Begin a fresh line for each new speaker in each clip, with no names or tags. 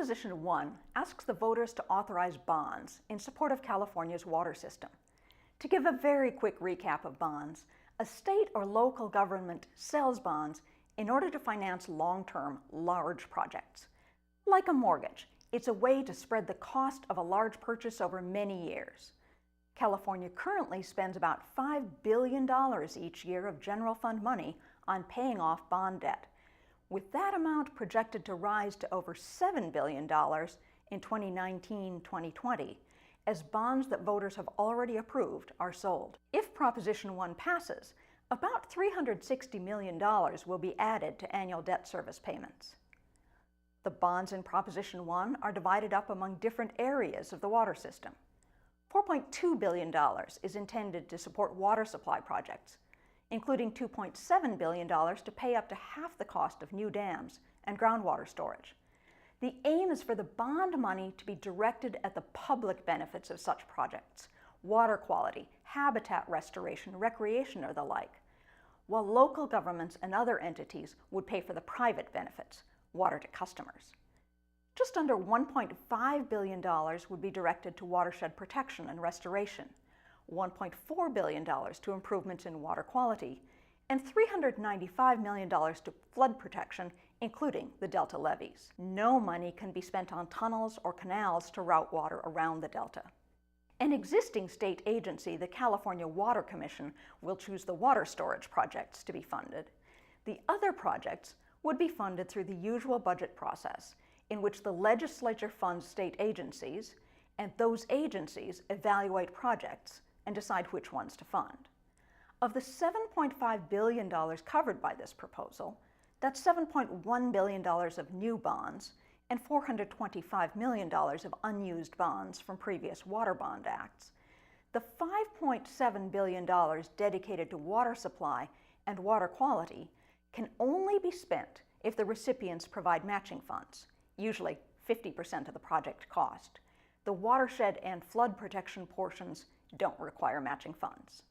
Proposition 1 asks the voters to authorize bonds in support of California's water system. To give a very quick recap of bonds, a state or local government sells bonds in order to finance long-term, large projects. Like a mortgage, it's a way to spread the cost of a large purchase over many years. California currently spends about $5 billion each year of general fund money on paying off bond debt, with that amount projected to rise to over $7 billion in 2019-2020 as bonds that voters have already approved are sold. If Proposition 1 passes, about $360 million will be added to annual debt service payments. The bonds in Proposition 1 are divided up among different areas of the water system. $4.2 billion is intended to support water supply projects, including $2.7 billion to pay up to half the cost of new dams and groundwater storage. The aim is for the bond money to be directed at the public benefits of such projects, water quality, habitat restoration, recreation, or the like, while local governments and other entities would pay for the private benefits, water to customers. Just under $1.5 billion would be directed to watershed protection and restoration, $1.4 billion to improvements in water quality, and $395 million to flood protection, including the Delta levees. No money can be spent on tunnels or canals to route water around the Delta. An existing state agency, the California Water Commission, will choose the water storage projects to be funded. The other projects would be funded through the usual budget process, in which the legislature funds state agencies, and those agencies evaluate projects and decide which ones to fund. Of the $7.5 billion covered by this proposal, that's $7.1 billion of new bonds and $425 million of unused bonds from previous water bond acts. The $5.7 billion dedicated to water supply and water quality can only be spent if the recipients provide matching funds, usually 50% of the project cost. The watershed and flood protection portions don't require matching funds.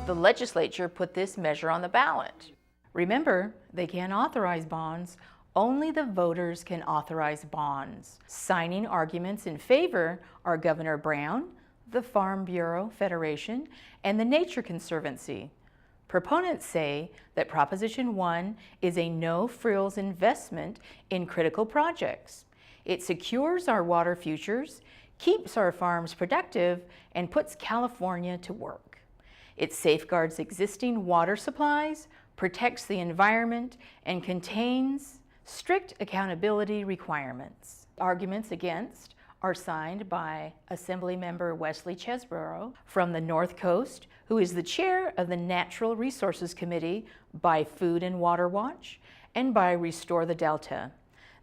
The legislature put this measure on the ballot. Remember, they can't authorize bonds. Only the voters can authorize bonds. Signing arguments in favor are Governor Brown, the Farm Bureau Federation, and the Nature Conservancy. Proponents say that Proposition 1 is a no-frills investment in critical projects. It secures our water futures, keeps our farms productive, and puts California to work. It safeguards existing water supplies, protects the environment, and contains strict accountability requirements. Arguments against are signed by Assemblymember Wesley Chesborough from the North Coast, who is the chair of the Natural Resources Committee by Food and Water Watch and by Restore the Delta.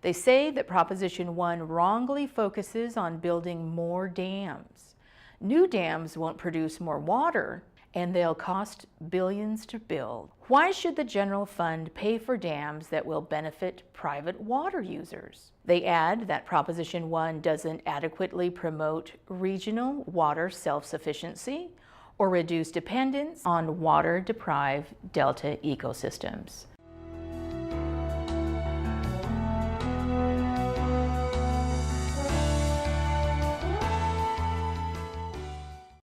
They say that Proposition 1 wrongly focuses on building more dams. New dams won't produce more water, and they'll cost billions to build. Why should the general fund pay for dams that will benefit private water users? They add that Proposition 1 doesn't adequately promote regional water self-sufficiency or reduce dependence on water-deprived delta ecosystems.